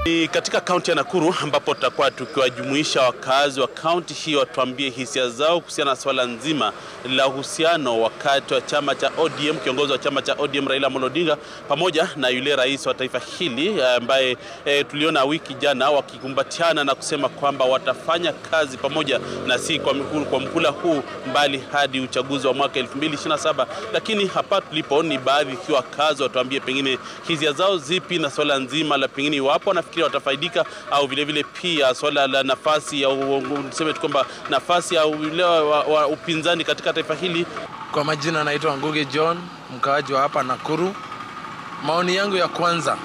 Ni katika kaunti ya Nakuru ambapo tutakuwa tukiwajumuisha wakazi wa kaunti hii watuambie hisia zao kuhusiana na swala nzima la uhusiano wakati wa chama cha ODM, kiongozi wa chama cha ODM Raila Amolo Odinga pamoja na yule rais wa taifa hili ambaye tuliona wiki jana wakikumbatiana na kusema kwamba watafanya kazi pamoja na si kwa mkula huu mbali hadi uchaguzi wa mwaka 2027. Lakini hapa tulipo ni baadhi ikiwa wakazi watuambie pengine hisia zao zipi na swala nzima la pengine iwapo nafikiri watafaidika au vile vile pia swala la nafasi ya niseme tu kwamba nafasi ya wa upinzani katika taifa hili. Kwa majina naitwa Ngugi John, mkaaji wa hapa Nakuru. Maoni yangu ya kwanza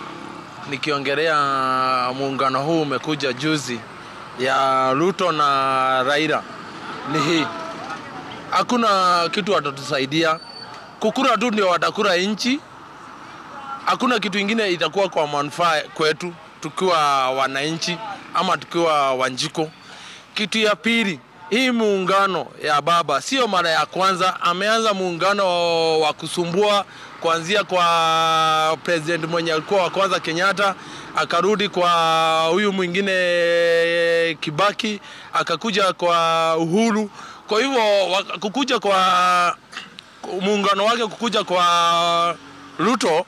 nikiongelea muungano huu umekuja juzi ya Ruto na Raila ni hii. Hakuna kitu watatusaidia. Kukura tu ndio watakura nchi. Hakuna kitu ingine itakuwa kwa manufaa kwetu tukiwa wananchi ama tukiwa Wanjiko. Kitu ya pili, hii muungano ya baba sio mara ya kwanza. Ameanza muungano wa kusumbua kuanzia kwa president mwenye alikuwa wa kwanza Kenyatta, akarudi kwa huyu mwingine Kibaki, akakuja kwa Uhuru. Kwa hivyo kukuja kwa muungano wake kukuja kwa Ruto,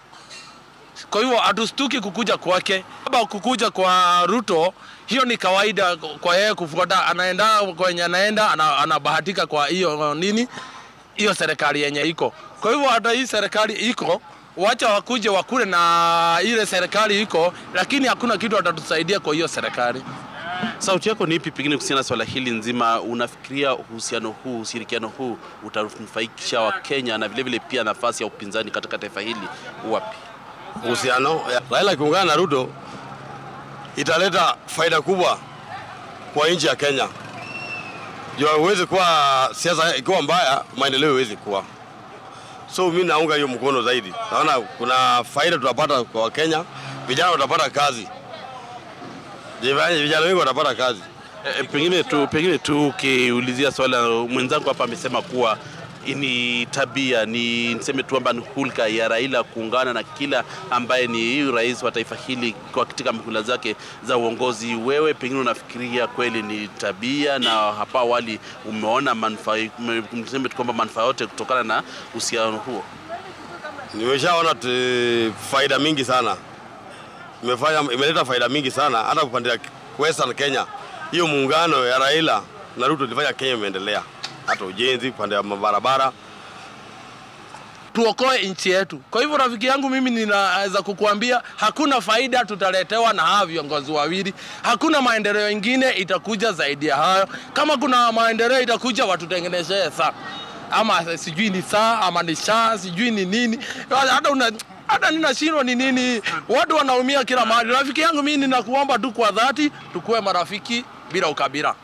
kwa hivyo hatustuki kukuja kwake. Baba kukuja kwa Ruto, hiyo ni kawaida kwa yeye kufuata, anaenda kwenye anaenda, anabahatika kwa hiyo nini, hiyo serikali yenye iko. Kwa hivyo hata hii serikali iko, wacha wakuje wakule na ile serikali iko, lakini hakuna kitu atatusaidia kwa hiyo serikali. Sauti yako ni ipi pengine kuhusiana na swala hili nzima? Unafikiria uhusiano huu, ushirikiano huu utanufaisha Wakenya na vile vile pia nafasi ya upinzani katika taifa hili wapi? Uhusiano Raila kiungana na Ruto italeta faida kubwa kwa nchi ya Kenya. Jua uweze kuwa siasa ikiwa mbaya, maendeleo iweze kuwa. So mimi naunga hiyo mkono zaidi. Naona kuna faida tutapata kwa Kenya, vijana watapata kazi. Vijana wengi watapata kazi. Pengine tu ukiulizia swala, mwenzangu hapa amesema kuwa ni tabia, ni niseme tu kwamba ni hulka ya Raila kuungana na kila ambaye ni rais wa taifa hili kwa katika mhula zake za uongozi. Wewe pengine unafikiria kweli ni tabia, na hapa awali umeona manufaa, niseme tu kwamba manufaa yote kutokana na uhusiano huo? Nimeshaona faida mingi sana. Imeleta faida mingi sana hata kupandea Western Kenya. Hiyo muungano ya Raila na Ruto ilifanya Kenya imeendelea. Hata ujenzi, pande ya barabara. Tuokoe nchi yetu. Kwa hivyo rafiki yangu, mimi ninaweza kukuambia hakuna faida tutaletewa na hawa viongozi wawili. Hakuna maendeleo mengine itakuja zaidi ya hayo. Kama kuna maendeleo itakuja watutengenezee saa. Ama sijui ni saa ama ni shaa, sijui ni nini. Hata ninashindwa ni nini. Watu wanaumia kila mahali. Rafiki yangu, mimi ninakuomba tu kwa dhati tukue marafiki bila ukabila.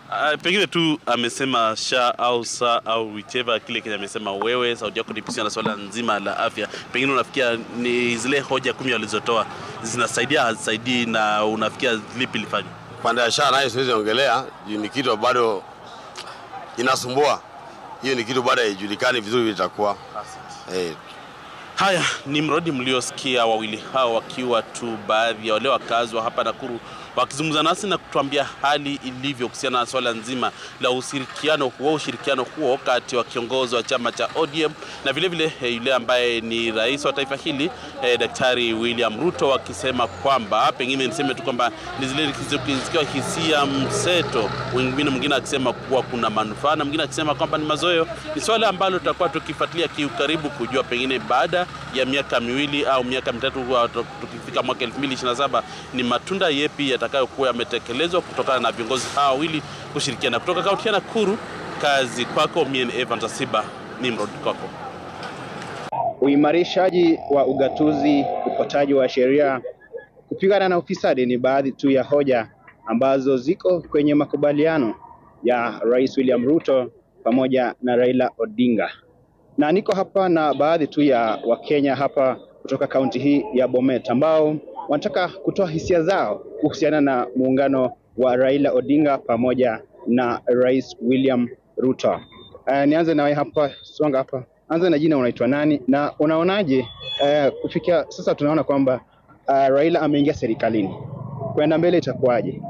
Pengine tu amesema sha au saa au whichever kile kile amesema wewe, sauti yako ni kuhusiana na swala nzima la afya. Pengine unafikia ni zile hoja 10 walizotoa zinasaidia hazisaidii, na unafikia lipi lifanywe? Pande ya sha nayo siwezi ongelea, ni kitu bado inasumbua. Hiyo ni kitu bado haijulikani vizuri vitakuwa. Haya ni mradi mliosikia wawili hao wakiwa tu baadhi ya wale wakazi wa hapa Nakuru wakizungumza nasi na kutuambia hali ilivyo kuhusiana na swala nzima la ushirikiano huo kati wa kiongozi wa chama cha ODM na vile vile yule ambaye ni rais wa taifa hili Daktari William Ruto, wakisema kwamba pengine niseme tu kwamba ni zile zikiwa hisia mseto, mwingine akisema kuwa kuna manufaa na mwingine akisema kwamba ni mazoeo. Ni swala ambalo tutakuwa tukifuatilia kiukaribu kujua pengine baada ya miaka 2 au miaka 3 tukifika mwaka 2027 ni matunda yepi yatakayokuwa yametekelezwa kutokana na viongozi hawa wawili kushirikiana. Kutoka kaunti ya Nakuru, kazi kwako. Mimi ni Evans Asiba, Nimrod kwako. Uimarishaji wa ugatuzi, ufuataji wa sheria, kupigana na ufisadi ni baadhi tu ya hoja ambazo ziko kwenye makubaliano ya Rais William Ruto pamoja na Raila Odinga. Na niko hapa na baadhi tu ya Wakenya hapa kutoka kaunti hii ya Bomet ambao wanataka kutoa hisia zao kuhusiana na muungano wa Raila Odinga pamoja na Rais William Ruto. Nianze nawe hapa, songa hapa. Anza na jina, unaitwa nani na unaonaje kufikia sasa tunaona kwamba Raila ameingia serikalini. kwenda mbele itakuwaje?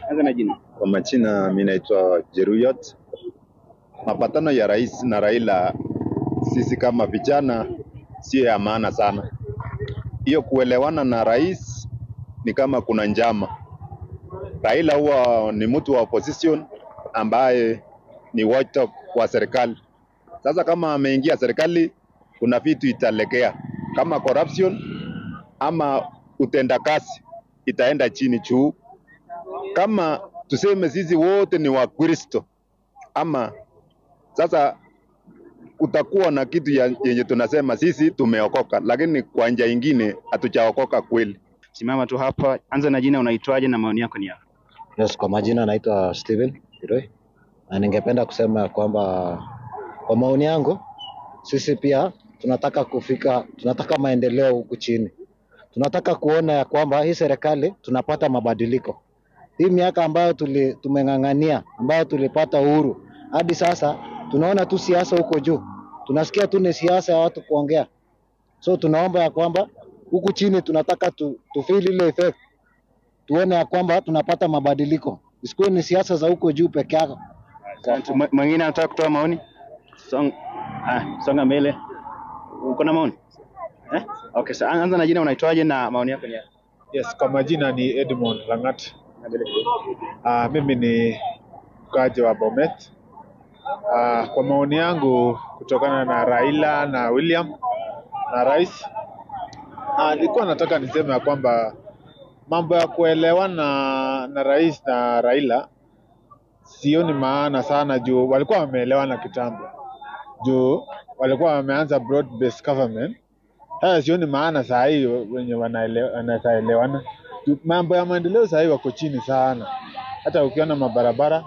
Anza na jina. Kwa majina mimi naitwa Jeruyot. Mapatano ya rais na Raila sisi kama vijana sio ya maana sana. Hiyo kuelewana na rais ni kama kuna njama. Raila huwa ni mtu wa opposition ambaye ni watchdog wa serikali. Sasa kama ameingia serikali, kuna vitu italekea kama corruption ama utendakazi itaenda chini juu. Kama tuseme sisi wote ni Wakristo ama sasa utakuwa na kitu yenye tunasema sisi tumeokoka, lakini kwa njia nyingine hatujaokoka kweli. Simama tu hapa, anza na jina, unaitwaje na maoni yako ni yapi? Yes, kwa majina naitwa Steven Kiroi. Na ningependa kusema kwamba kwa maoni yangu sisi pia tunataka maendeleo huku chini. Tunataka kuona ya kwamba hii serikali tunapata mabadiliko. Hii miaka ambayo tumeng'ang'ania, ambayo tulipata uhuru, hadi sasa tunaona tu siasa huko juu. Tunasikia tu ni siasa ya watu kuongea. So tunaomba ya kwamba huku chini tunataka feel ile effect. Tuone ya kwamba tunapata mabadiliko. Isikuwe ni siasa za huko juu peke yake. Mwingine anataka kutoa maoni? Songa mbele. Uko na maoni? Okay, so anza na jina, unaitwaje na maoni yako ni yapi? Yes, kwa majina ni Edmond Langat. Mimi ni mkaaji wa Bomet. Kwa maoni yangu kutokana na Raila na William na rais, nilikuwa nataka niseme ya kwamba mambo ya kuelewana na rais na Raila sioni maana sana, juu walikuwa wameelewana kitambo. Juu walikuwa wameanza broad based government. Haya sioni maana saa hii wenye wanaelewana. Mambo ya maendeleo saa hii wako chini sana. Hata ukiona mabarabara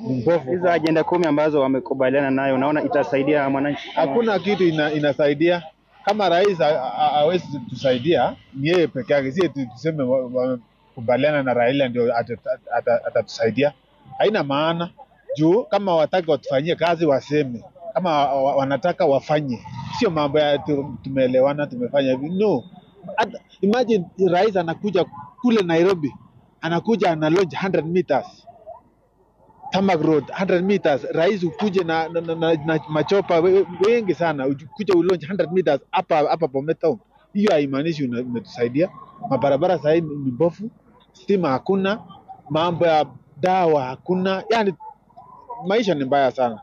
ni mbovu. Hizo agenda 10 ambazo wamekubaliana nayo, unaona itasaidia mwananchi? Hakuna kitu inasaidia. Kama rais hawezi tusaidia, ni yeye peke yake. Sisi tuseme kubaliana na Raila ndio atatusaidia. Haina maana. Juu kama wataka watufanyie kazi waseme. Kama wanataka wafanye. Sio mambo ya tumeelewana tumefanya hivi. No. Imagine rais anakuja kule Nairobi. Anakuja ana launch 100 meters. Tarmac Road 100 meters. Rais ukuje na machopa wengi sana. Ukuje launch 100 meters hapa Bomet town. Hiyo haimaanishi umetusaidia. Mabarabara sasa ni mbovu. Stima hakuna. Mambo ya dawa hakuna. Yaani maisha ni mbaya sana.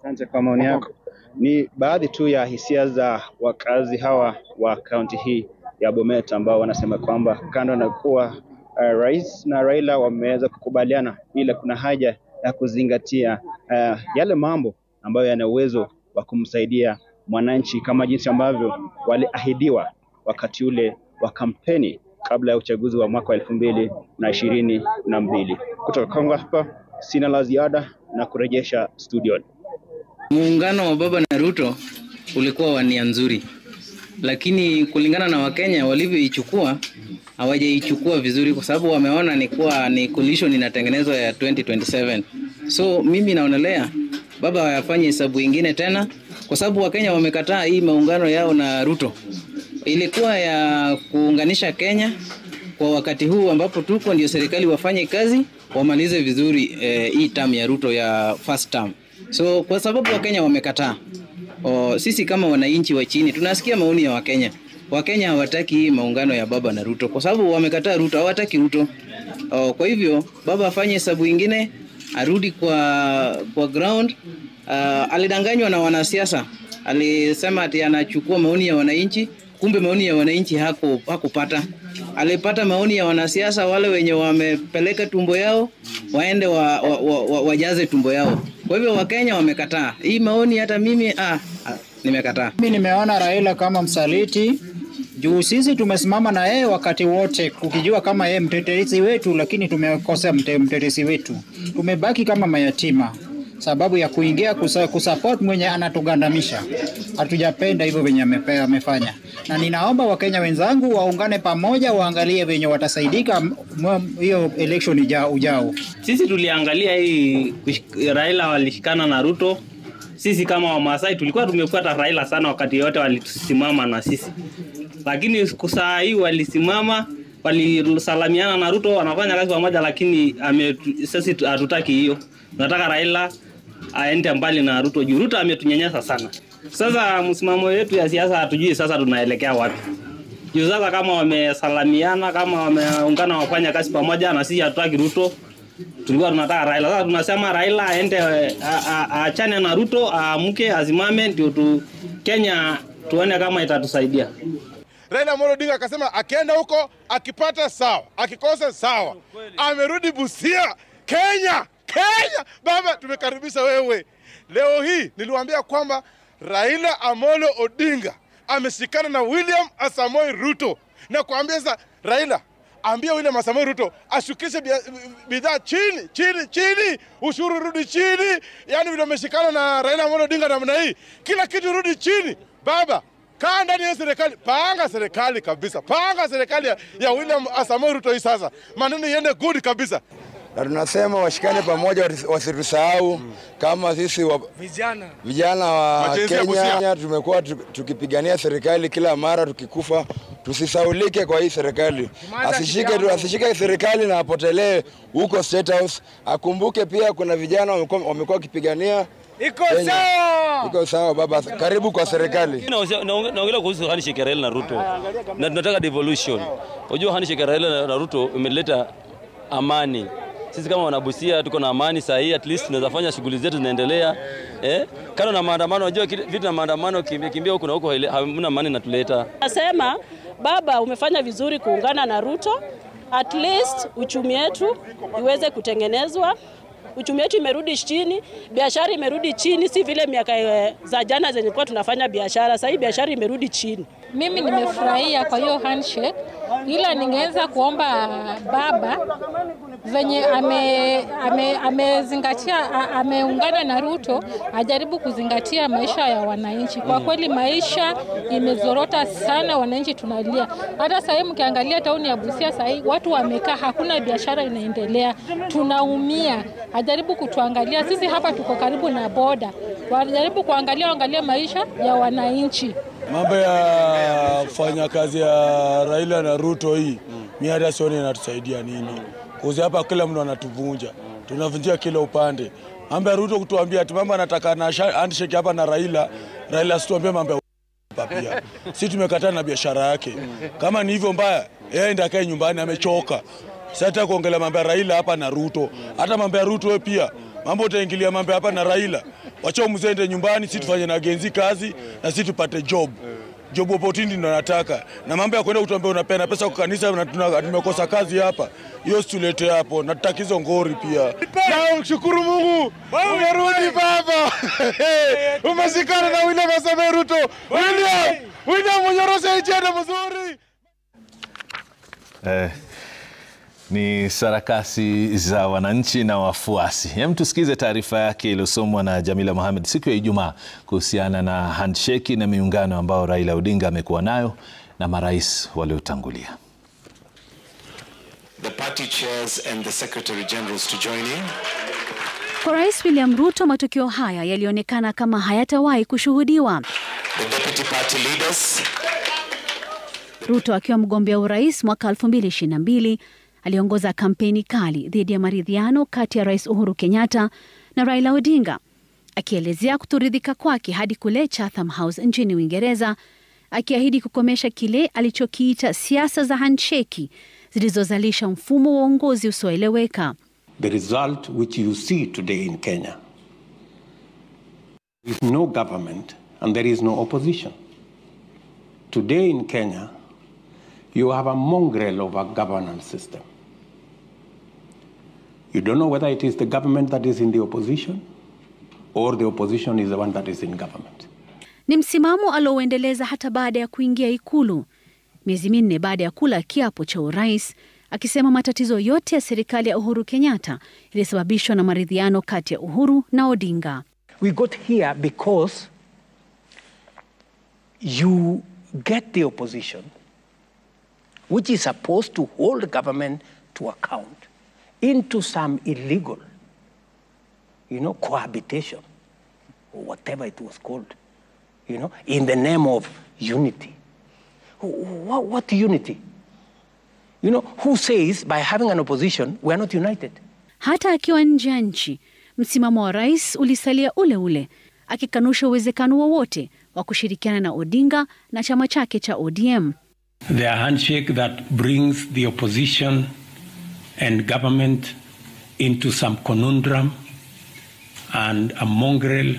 Asante kwa maoni yako. Ni baadhi tu ya hisia za wakazi hawa wa kaunti hii ya Bomet ambao wanasema kwamba kando na kuwa rais na Raila wameweza kukubaliana, ila kuna haja ya kuzingatia yale mambo ambayo yana uwezo wa kumsaidia mwananchi, kama jinsi ambavyo waliahidiwa wakati ule wa kampeni kabla ya uchaguzi wa mwaka 2022. Kutoka Kongo hapa sina la ziada na kurejesha studio. Muungano wa Baba na Ruto ulikuwa wa nia nzuri, lakini kulingana na Wakenya walivyoichukua, hawajaichukua vizuri, kwa sababu wameona ni coalition inatengenezwa ya 2027. So mimi naonelea Baba wafanye hesabu nyingine tena, kwa sababu Wakenya wamekataa hii maungano yao na Ruto. Ilikuwa ya kuunganisha Kenya kwa wakati huu ambapo tuko, ndio serikali wafanye kazi, wamalize vizuri hii term ya Ruto ya first term. So kwa sababu Wakenya wamekataa, sisi kama wananchi wa chini tunasikia maoni ya Wakenya. Wakenya hawataki hii maungano ya Baba na Ruto kwa sababu wamekataa Ruto, hawataki Ruto. Kwa hivyo Baba afanye hesabu nyingine, arudi kwa ground. Alidanganywa na wanasiasa. Alisema ati anachukua maoni ya wananchi, kumbe maoni ya wananchi hakupata. Alipata maoni ya wanasiasa, wale wenye wamepeleka tumbo yao waende wajaze tumbo yao. Kwa hivyo Wakenya wamekataa hii maoni, hata mimi nimekataa. Mimi nimeona Raila kama msaliti, juu sisi tumesimama na yeye wakati wote ukijua kama yeye mtetezi wetu, lakini tumekosa mtetezi wetu. Tumebaki kama mayatima sababu ya kuingia kusupport mwenye anatugandamisha. Hatujapenda hivyo venye amefanya. Na ninaomba Wakenya wenzangu waungane pamoja, waangalie venye watasaidika hiyo election ujao. Sisi tuliangalia hii Raila walishikana na Ruto. Sisi kama Wamasai tulikuwa tumefuata Raila sana wakati yote walitusimama na sisi. Lakini saa hii walisimama walisalamiana na Ruto, wanafanya kazi pamoja, lakini sisi hatutaki hiyo. Tunataka Raila aende mbali na Ruto. Ruto ametunyanyasa sana. Sasa msimamo wetu ya siasa hatujui sasa tunaelekea wapi. Sasa kama wamesalamiana, kama wameungana wafanya kazi pamoja, na sisi hatutaki Ruto. Tulikuwa tunataka Raila. Sasa tunasema Raila aende aachane na Ruto, aamke azimame ndio Kenya tuone kama itatusaidia. Raila Amolo Odinga akasema akienda huko akipata sawa, akikosa sawa. Amerudi Busia, Kenya. Baba, tumekaribisha wewe. Leo hii niliwaambia kwamba Raila Amolo Odinga ameshikana na William Samoei Ruto, na kuambia sasa Raila ambia William Samoei Ruto ashukishe bidhaa chini, ushuru rudi chini. Yani vile ameshikana na Raila Amolo Odinga namna hii, kila kitu rudi chini. Baba, kaa ndani ya serikali, panga serikali kabisa. Panga serikali ya William Samoei Ruto hii sasa. Maneno iende good kabisa. Na tunasema washikane pamoja, wasitusahau kama sisi vijana wa Kenya tumekuwa tukipigania serikali kila mara tukikufa, tusisaulike kwa hii serikali. Asishike serikali na apotelee huko State House. Akumbuke pia kuna vijana wamekuwa wakipigania iko sawa. Baba, karibu kwa serikali. Naongelea kuhusu handshake Raila na Ruto. Na tunataka devolution. Unajua handshake Raila na Ruto imeleta amani. Sisi kama wanabusia tuko na amani sahihi, at least tunaweza fanya shughuli zetu zinaendelea. Kana na maandamano, unajua vitu na maandamano kimbia huko na huko hamna amani natuleta. Nasema baba, umefanya vizuri kuungana na Ruto. At least uchumi wetu iweze kutengenezwa. Uchumi wetu imerudi chini, biashara imerudi chini, si vile miaka za jana zenye kwa tunafanya biashara. Sasa hii biashara imerudi chini. Mimi nimefurahia kwa hiyo handshake, ila ningeweza kuomba baba venye amezingatia ameungana na Ruto, ajaribu kuzingatia maisha ya wananchi. Kwa kweli maisha imezorota sana, wananchi tunalia. Hata sasa mkiangalia tauni ya Busia sasa watu wamekaa, hakuna biashara inaendelea. Tunaumia. Ajaribu kutuangalia, sisi hapa tuko karibu na boda. Wajaribu kuangalia maisha ya wananchi. Mambo ya kufanya kazi ya Raila na Ruto hii, mimi hata sioni inatusaidia nini. Kuzi hapa kila mtu anatuvunja. Tunavunjia kila upande. Mambo ya Ruto kutuambia ati mambo anataka na handshake hapa na Raila situambie mambo ya pia. Sisi tumekataa na biashara yake. Kama ni hivyo mbaya, yeye ndiye akae nyumbani amechoka. Sasa kuongelea mambo ya Raila hapa na Ruto. Hata mambo ya Ruto pia. Mambo utaingilia mambo hapa na Raila. Wacha mzende nyumbani, sisi tufanye na genzi kazi na sisi tupate job opportunity ndo nataka. Na mambo ya kwenda kutuambia unapeana pesa kwa kanisa na tumekosa kazi hapa, hiyo situlete hapo. Na tutakizo ngori pia. Na shukuru Mungu umerudi baba. Umeshikana na William Samoei Ruto. William mnyorosha ichende mzuri. Ni sarakasi za wananchi na wafuasi. Hem, tusikize taarifa yake iliyosomwa na Jamila Mohamed siku ya Ijumaa kuhusiana na handshake na miungano ambao Raila Odinga amekuwa nayo na marais waliotangulia. The party chairs and the secretary generals to join in. Kwa Rais William Ruto, matukio haya yalionekana kama hayatawahi kushuhudiwa. The deputy party leaders. Ruto akiwa mgombea urais mwaka 2022 aliongoza kampeni kali dhidi ya maridhiano kati ya Rais Uhuru Kenyatta na Raila Odinga, akielezea kutoridhika kwake hadi kule Chatham House nchini Uingereza, akiahidi kukomesha kile alichokiita siasa za handshake zilizozalisha mfumo wa uongozi usioeleweka. The result which you see today in Kenya is no government and there is no opposition. Today in Kenya, you have a mongrel of a governance system. You don't know whether it is the government that is in the opposition or the opposition is the one that is in government. Ni msimamo alioendeleza hata baada ya kuingia Ikulu, miezi minne baada ya kula kiapo cha urais, akisema matatizo yote ya serikali ya Uhuru Kenyatta ilisababishwa na maridhiano kati ya Uhuru na Odinga. We got here because you get the opposition, which is supposed to hold the government to account, into some illegal, cohabitation, or whatever it was called, in the name of unity. What unity? you know, who says by having an opposition we are not united. Hata akiwa nje ya nchi, msimamo wa rais ulisalia ule ule, akikanusha uwezekano wowote wa kushirikiana na Odinga na chama chake cha ODM. The handshake that brings the opposition and government into some conundrum and a mongrel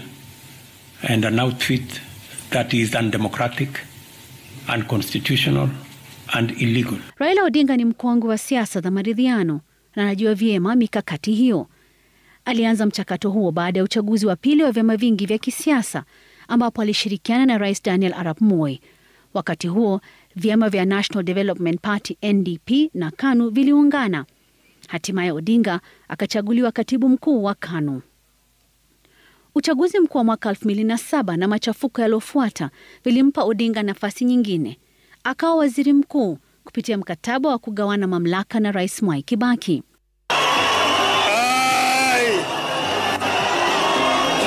and an outfit that is undemocratic, unconstitutional and illegal. Raila Odinga ni mkongwe wa siasa za maridhiano na anajua vyema mikakati hiyo. Alianza mchakato huo baada ya uchaguzi wa pili wa vyama vingi vya kisiasa ambapo alishirikiana na Rais Daniel Arap Moi. Wakati huo, vyama vya National Development Party NDP na KANU viliungana. Hatimaye Odinga akachaguliwa katibu mkuu wa KANU. Uchaguzi mkuu wa mwaka 2007 na machafuko yaliofuata vilimpa Odinga nafasi nyingine. Akawa waziri mkuu kupitia mkataba wa kugawana mamlaka na Rais Mwai Kibaki.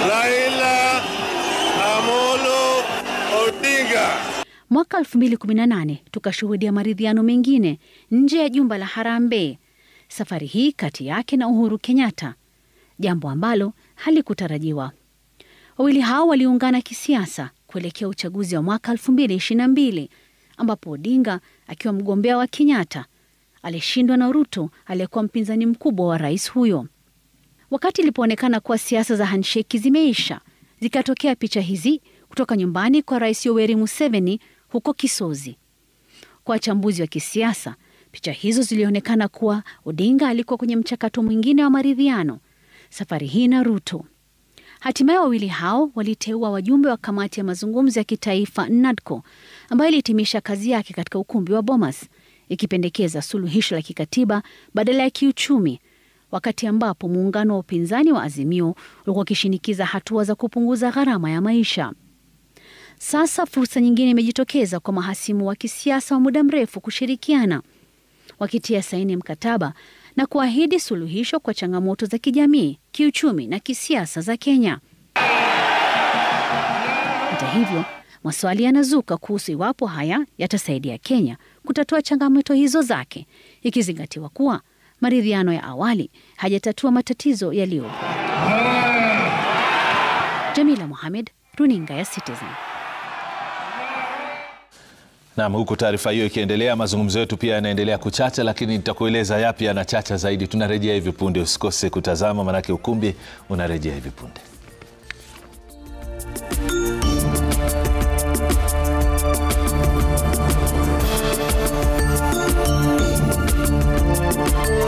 Raila Amolo Odinga. Mwaka 2018 tukashuhudia maridhiano mengine nje ya jumba la Harambee. Safari hii kati yake na Uhuru Kenyatta, jambo ambalo halikutarajiwa. Wawili hao waliungana kisiasa kuelekea uchaguzi wa mwaka 2022 ambapo Odinga akiwa mgombea wa Kenyatta alishindwa na Ruto aliyekuwa mpinzani mkubwa wa rais huyo. Wakati ilipoonekana kuwa siasa za handshake zimeisha, zikatokea picha hizi kutoka nyumbani kwa Rais Yoweri Museveni huko Kisozi. Kwa wachambuzi wa kisiasa, picha hizo zilionekana kuwa Odinga alikuwa kwenye mchakato mwingine wa maridhiano, safari hii na Ruto. Hatimaye wawili hao waliteua wajumbe wa kamati ya mazungumzo ya kitaifa NADCO, ambayo ilihitimisha kazi yake katika ukumbi wa Bomas, ikipendekeza suluhisho la kikatiba badala ya kiuchumi, wakati ambapo muungano wa upinzani wa Azimio ulikuwa ukishinikiza hatua za kupunguza gharama ya maisha. Sasa fursa nyingine imejitokeza kwa mahasimu wa kisiasa wa muda mrefu kushirikiana, wakitia saini mkataba na kuahidi suluhisho kwa changamoto za kijamii, kiuchumi na kisiasa za Kenya. Hata hivyo, maswali yanazuka kuhusu iwapo haya yatasaidia Kenya kutatua changamoto hizo zake, ikizingatiwa kuwa maridhiano ya awali hajatatua matatizo yaliyopo. Jamila Mohamed, Runinga ya Citizen. Naam, huku taarifa hiyo ikiendelea, mazungumzo yetu pia yanaendelea kuchacha, lakini nitakueleza yapi yanachacha zaidi. Tunarejea hivi punde, usikose kutazama manake ukumbi unarejea hivi punde.